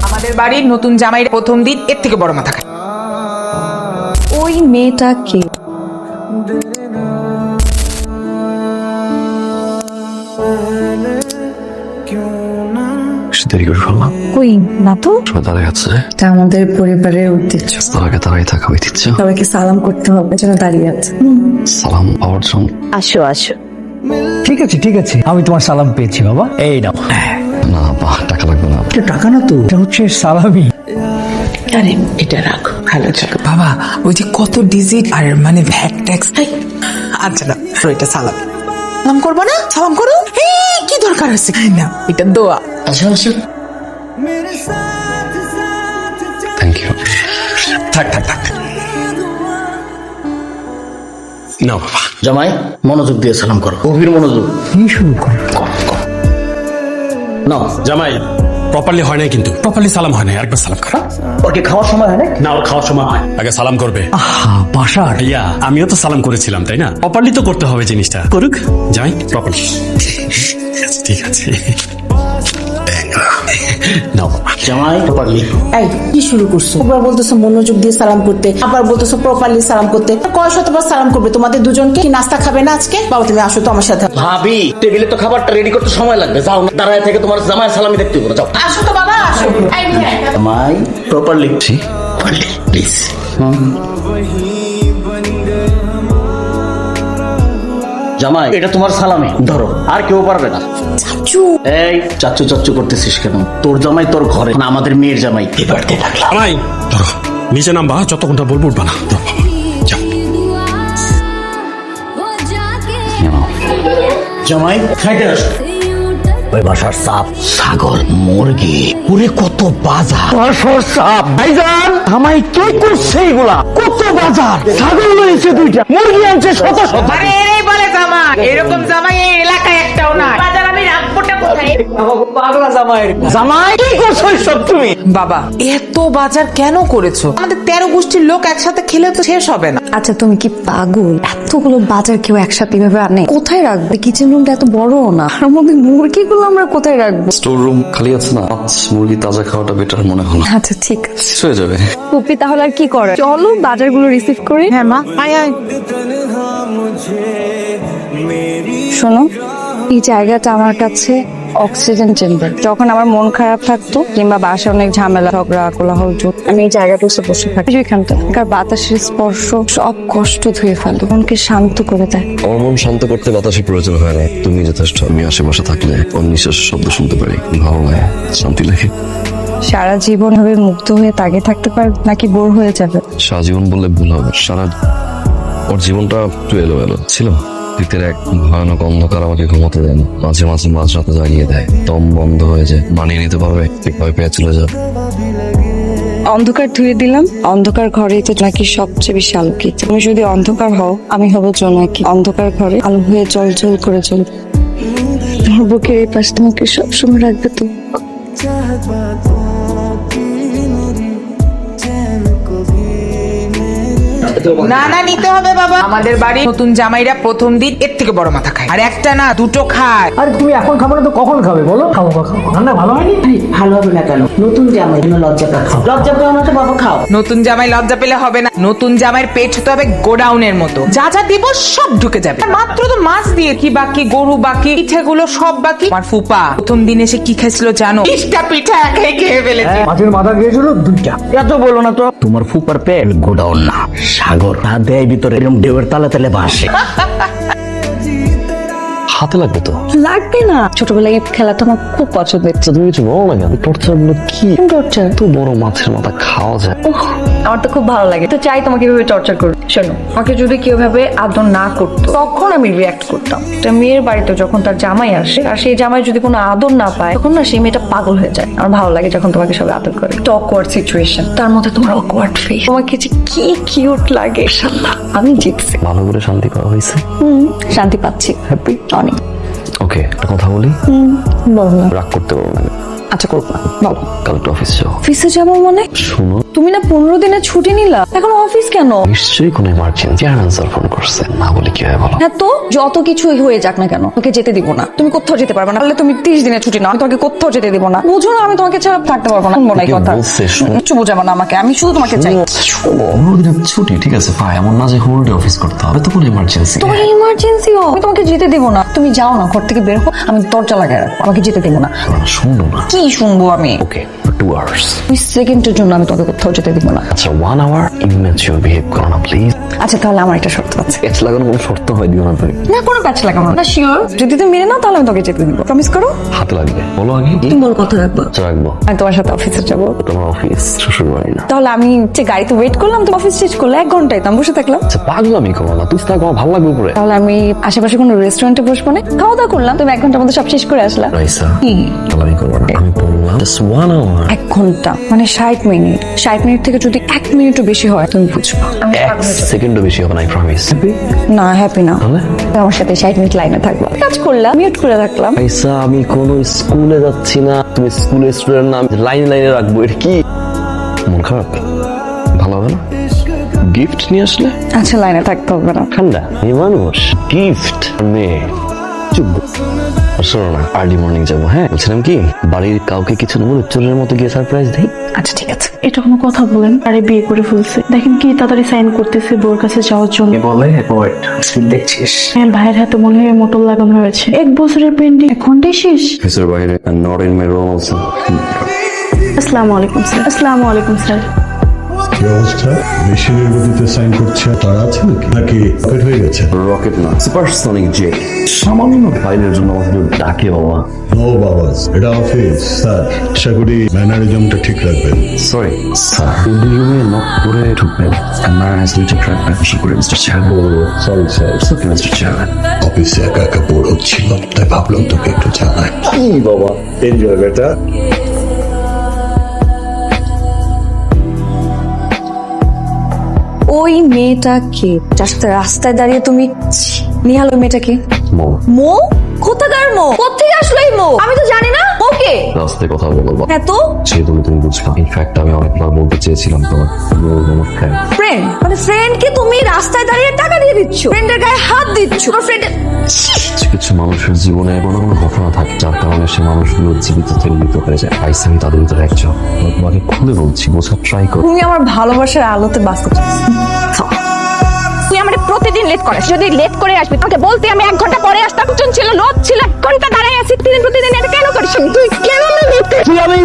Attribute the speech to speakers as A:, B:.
A: আমাদের বাড়ির নতুন জামাইয়ের প্রথম দিন এর থেকে বড় মাথা খায়।
B: ওই মেয়েটা কে?
C: দেরি করে ফেললাম।
B: কই না তো,
C: সবাই দাঁড়িয়ে আছে।
B: এটা আমাদের পরিবারের ঐতিহ্য।
C: সবাইকে দাঁড়িয়ে থাকা ঐতিহ্য।
B: সবাইকে সালাম করতে হবে, যেন দাঁড়িয়ে আছে।
C: সালাম পাওয়ার জন্য
B: আসো আসো।
D: ঠিক আছে ঠিক আছে, আমি তোমার সালাম পেয়েছি বাবা। এই নাও।
C: না বাহ, টাকা লাগবে না।
D: এটা টাকা না তো, এটা হচ্ছে সালামি।
A: আরে এটা রাখো, ভালো চলো বাবা। ওই যে কত ডিজিট আর মানে ভ্যাট ট্যাক্স। আচ্ছা না, এটা সালাম। সালাম করবো না? সালাম করো। কি দরকার আছে? না, এটা দোয়া।
C: আচ্ছা আচ্ছা, থ্যাংক ইউ।
D: থাক থাক থাক।
C: না বাবা,
E: জামাই মনোযোগ দিয়ে সালাম করো, গভীর মনোযোগ।
D: কি শুরু করো?
E: নাও।
F: জামাই প্রপারলি হয় নাই, কিন্তু প্রপারলি সালাম হয় নাই। একবার সালাম কর।
E: ওর কি খাওয়ার সময় হয় না?
F: না, ওর খাওয়ার সময় হয়, আগে সালাম করবে।
D: বাসার
F: ভাইয়া আমিও তো সালাম করেছিলাম, তাই না? প্রপারলি তো করতে হবে জিনিসটা। করুক জামাই প্রপারলি। ঠিক আছে নাও বাবা।
E: জামাই প্রপারলি।
G: এই কি শুরু করছো? একবার বলতেছো মনোযোগ দিয়ে সালাম করতে, আবার বলতেছো প্রপারলি সালাম করতে। কয় শতবার সালাম করবে তোমাদের দুজনকে? কি নাস্তা খাবে না আজকে? বাবা তুমি আসো তো আমার সাথে।
E: ভাবি টেবিলে তো খাবারটা রেডি করতে সময় লাগবে, যাও না, দাঁড়ায় থেকে তোমার জামাই সালামি দেখতে হবে, যাও।
G: আসো তো বাবা, আসো। এই নিয়ে আয়।
E: জামাই প্রপারলি, প্রপারলি প্লিজ। জামাই এটা তোমার সালামি, ধরো, আর কেউ পারবে না।
G: চাচু।
E: এই চাচ্চু চাচ্চু করতেছিস কেন? তোর জামাই তোর ঘরে, না আমাদের মেয়ের জামাই। এবার দিয়ে ডাকলাম।
F: জামাই ধরো, নিচে নামবা, যতক্ষণটা বলবো উঠবা না। ধরো বাবা, যাও।
E: জামাই খাইতে আসো। ওই বাসার সাপ, ছাগল, মুরগি, পুরে কত বাজার।
D: বাসার সাপ ভাইজান, আমায় কি করছে এগুলা? কত বাজার, ছাগল রয়েছে 2টা, মুরগি আনছে শত শত।
A: আরে এরাই বলে জামাই, এরকম জামাই এই এলাকায় একটাও নাই। বাজার আমি রাখবোটা কোথায়?
D: পাগলা জামাইয়ের জামাই, কি করছো সব তুমি?
A: বাবা এত বাজার কেন করেছো? আমাদের 13 গোষ্ঠীর লোক একসাথে খেলে তো শেষ হবে না।
B: আচ্ছা তুমি কি পাগল? এতগুলো বাজার কেউ একসাথে এভাবে আনে? কোথায় রাখবো? কিচেন রুমটা এত বড়ও না, আর মধ্যে মুরগিগুলো আমরা কোথায় রাখবো?
C: স্টোর রুম খালি আছে না, মাছ মুরগি তাজা খাওয়াটা বেটার মনে হলো।
B: আচ্ছা ঠিক আছে,
C: শেষ হয়ে যাবে।
B: পুপি তাহলে আর কি করে? চলো বাজারগুলো রিসিভ করি।
A: হ্যাঁ মা, আয় আয়।
B: শোনো, এই জায়গাটা আমার কাছে অক্সিজেন চেম্বার। যখন আমার মন খারাপ থাকতো কিংবা বাসায় অনেক ঝামেলা ঝগড়া কোলাহল চলতো, আমি এই জায়গাটা বসে থাকি। এখানকার বাতাসের স্পর্শ সব কষ্ট ধুয়ে ফেলে, মনকে শান্ত করে দেয়।
C: আমার মন শান্ত করতে বাতাসের প্রয়োজন হয় না, তুমি যথেষ্ট। আমি আশেপাশে থাকলে অনিঃশ্বাস শব্দ শুনতে পারি, ভালো লাগে, শান্তি লাগে।
B: সারা জীবন হবে মুগ্ধ হয়ে তাকিয়ে থাকতে পারবে, নাকি বোর হয়ে যাবে?
C: সারা জীবন বললে ভুল হবে। ওর জীবনটা একটু এলোমেলো ছিল। ভিতরে এক ভয়ানক অন্ধকার আমাকে ঘুমোতে দেয় না, মাঝে মাঝে মাঝরাতে জাগিয়ে দেয়। দম বন্ধ হয়ে যায়, মানিয়ে নিতে পারবে? ভয় পেয়ে চলে যাবে।
B: অন্ধকার ধুয়ে দিলাম, অন্ধকার ঘরে তো নাকি সবচেয়ে বেশি আলোকিত। তুমি যদি অন্ধকার হও, আমি হব জোনাকি। অন্ধকার ঘরে আলো হয়ে জল জল করে চলবে। তোমার বুকের এই পাশ তোমাকে সবসময় রাখবে তো।
A: না না, নিতে হবে বাবা। আমাদের বাড়ির নতুন জামাইরা প্রথম দিন এর থেকে বড় মাথা খায়, আর একটা না 2টো খায়।
D: আরে তুমি এখন খাবে না তো কখন খাবে বলো? খাবো খাবো, রান্না ভালো হয়নি?
G: ভালো হবে না কেন? নতুন জামাই জন্য লজ্জা পাচ্ছ। লজ্জা পাও না তো বাবা, খাও।
A: নতুন জামাই লজ্জা পেলে হবে না। নতুন জামাইয়ের পেট হতে হবে গোডাউনের মতো, যা যা দিব সব ঢুকে যাবে। মাত্র তো মাছ দিয়ে কি বাকি, গরু বাকি, পিঠেগুলো সব বাকি। আমার ফুপা প্রথম দিন এসে কি খাইছিল জানো? 20টা পিঠা একাই খেয়ে ফেলেছে।
D: মাছের মাথা গিয়েছিল 2টা। এত বলো না তো।
E: তোমার ফুপার পেট গোডাউন না, সাগর। তা দেয় ভিতরে এরকম ঢেউয়ের তালে তালে ভাসে।
C: হাতে লাগবে তো।
B: লাগবে না, ছোটবেলায় এই খেলা তো আমার খুব পছন্দের।
C: তুমি কিছু বলো না কেন? টর্চার গুলো কি?
B: টর্চার?
C: এত বড় মাছের মাথা খাওয়া যায়?
B: আমার তো খুব ভালো লাগে, তো চাই তোমাকে এভাবে টর্চার করো। শোনো, আমাকে যদি কেউ ভাবে আদর না করতো, তখন আমি রিয়াক্ট করতাম। একটা মেয়ের বাড়িতে যখন তার জামাই আসে, আর সেই জামাই যদি কোনো আদর না পায়, তখন না সেই মেয়েটা পাগল হয়ে যায়। আমার ভালো লাগে যখন তোমাকে সবাই আদর করে। অকওয়ার্ড সিচুয়েশন, তার মধ্যে তোমার অকওয়ার্ড ফেস, তোমাকে যে কি কিউট লাগে। ইনশাআল্লাহ আমি জিতছি।
C: ভালো করে শান্তি করা হয়েছে,
B: শান্তি পাচ্ছি, হ্যাপি অনেক।
C: ওকে, একটা কথা বলি,
B: বলো না।
C: রাগ করতে পারবো না।
B: আচ্ছা করবো না, বলো।
C: কাল একটু অফিস যাও।
B: অফিসে যাবো মানে?
C: শোনো,
B: তুমি না 15 দিনের ছুটি নিলা, এখন অফিস কেন?
C: নিশ্চয়ই কোনো ইমার্জেন্সি আনসার ফোন করছে, না বলে কি হয় বলো?
B: হ্যাঁ তো যত কিছুই হয়ে যাক না কেন তোকে যেতে দিব না। তুমি কোথাও যেতে পারবে না, তাহলে তুমি 30 দিনের ছুটি নাও, আমি তোমাকে কোথাও যেতে দিব না। বুঝো না আমি তোমাকে ছাড়া থাকতে পারবো না। শুনবো না এই কথা, কিচ্ছু বোঝাবো না আমাকে, আমি শুধু তোমাকে চাই।
C: ছুটি ঠিক আছে ভাই, এমন না যে হোল ডে অফিস করতে হবে, তো কোনো ইমার্জেন্সি।
B: তোমার ইমার্জেন্সি হোক, আমি তোমাকে যেতে দিব না। তুমি যাও না, ঘর থেকে বের হো, আমি দরজা লাগাই রাখবো, আমাকে যেতে দিব না।
C: শুনো না,
B: কি শুনবো আমি?
C: ওকে 2 hours।
B: 2 সেকেন্ডের জন্য আমি তোমাকে কোথাও যেতে দিব না।
C: আচ্ছা 1 hour ইমেচিউর বিহেভ করো না প্লিজ।
B: আচ্ছা তাহলে আমার একটা শর্ত আছে।
C: প্যাচ লাগানো কোনো শর্ত হয় দিও না তুমি।
B: না কোনো প্যাচ লাগাবো না, শিওর? যদি তুমি মেনে নাও তাহলে আমি তোকে যেতে দিব, প্রমিস করো।
C: হাতে লাগবে, বলো আগে।
B: তুমি বল কথা রাখবো।
C: আচ্ছা, রাখবো।
B: আমি তোমার সাথে অফিসে যাবো।
C: তোমার অফিস শ্বশুর বাড়ি না?
B: তাহলে আমি যে গাড়িতে ওয়েট করলাম, তুমি অফিস শেষ করলে 1 ঘন্টায় তো আমি বসে থাকলাম।
C: আচ্ছা পাগলামি করো না, তুই থাকো, আমার ভালো লাগবে উপরে।
B: তাহলে আমি আশেপাশে কোনো রেস্টুরেন্টে বসবো না, খাওয়া দাওয়া করলাম, তুমি 1 ঘন্টার মধ্যে সব শেষ করে আসলা।
C: রাইসা
B: কি?
C: পাগলামি করো না, আমি বললাম জাস্ট 1 hour।
B: 1 ঘন্টা মানে 60 মিনিট। 60 মিনিট থেকে যদি 1 মিনিটও বেশি হয় তুমি বুঝবা। আমি
C: 1 সেকেন্ডও বেশি হবে না, আই প্রমিস।
B: না হ্যাপি না,
C: তাহলে
B: আমার সাথে 60 মিনিট লাইনে থাকবো, কাজ করলাম, মিউট করে রাখলাম।
C: রাইসা আমি কোনো স্কুলে যাচ্ছি না, তুমি স্কুলের স্টুডেন্ট না, লাইনে রাখবো, এটা কি? মন খারাপ? ভালো হবে না গিফট নিয়ে আসলে?
B: আচ্ছা লাইনে থাকতে হবে না।
C: ঠান্ডা এই মানুষ, গিফট মেয়ে চুপ। আর শোনো না, আর্লি মর্নিং যাবো। হ্যাঁ বলছিলাম কি, বাড়ির কাউকে কিছু না বলে চোরের মতো গিয়ে সারপ্রাইজ দেই।
B: আচ্ছা ঠিক আছে।
H: এটা কোনো কথা বলেন? আরে বিয়ে করে ফেলছে, দেখেন কি তাড়াতাড়ি সাইন করতেছে বোর কাছে যাওয়ার জন্য।
E: বলে দেখছিস
H: হ্যাঁ ভাইয়ের হাতে মনে হয় মোটর লাগানো হয়েছে, 1 বছরের পেন্ডিং, 1 ঘন্টায় শেষ।
C: অফিসের বাইরে not in my room also.
H: আসসালামু আলাইকুম স্যার। আসসালামু আলাইকুম স্যার।
I: কি অবস্থা? মেশিনের গতিতে সাইন করছে, তার আছে নাকি পকেট হয়ে গেছে?
C: রকেট না, সুপারসনিক জেট। সামান্য ফাইলের জন্য আমাকে ডাকে বাবা।
I: নো বাবা, এটা অফিস স্যার, আশা করি ম্যানারিজমটা ঠিক রাখবেন।
C: সরি স্যার, রুমে নক করে ঢুকবেন। ম্যানেজ দুইটা ট্র্যাক ব্যবসা করে mister chairman.
I: Sorry sir,
C: okay mister chairman.
I: অফিসে একা একা বোর হচ্ছিল, তাই ভাবলাম তোকে একটু জানাই।
C: কি বাবা,
I: এনজয় বেটা।
B: ওই মেয়েটা কে? যার সাথে রাস্তায় দাঁড়িয়ে তুমি নিহাল, ওই মেয়েটা কে?
C: মো
B: মো? কোথাকার মো? কোথেকে আসলো এই মো? আমি তো জানি না। ওকে
C: রাস্তায় কথা বলবো
B: হ্যাঁ তো
C: সে তুমি বুঝবা। ইনফ্যাক্ট আমি অনেকবার বলতে চেয়েছিলাম তোমার ফ্রেন্ড।
B: ফ্রেন্ড মানে ফ্রেন্ডকে তুমি রাস্তায় দাঁড়িয়ে টাকা দিয়ে দিচ্ছ, ফ্রেন্ডের গায়ে হাত দিচ্ছ, তোমার ফ্রেন্ডের।
C: কিছু মানুষের জীবনে কোনো কোনো ঘটনা থাকে যার কারণে সে মানুষগুলো জীবিত থেকে মৃত হয়ে যায়। পাইছি আমি তাদের ভিতরে একজন। তোমাকে খুলে বলছি, বোঝার ট্রাই করো।
B: তুমি আমার ভালোবাসার আলোতে বাঁচতে
J: তুই আমাকে প্রতিদিন লেট করাস, যদি লেট করে আসবি তোমাকে বলতে আমি 1 ঘন্টা পরে আসতাম। প্রচুর ছিল, লোক ছিল, 1 ঘন্টা দাঁড়ায় আছি, প্রতিদিন এটা কেন করিস? তুই কেন
D: তুই আমি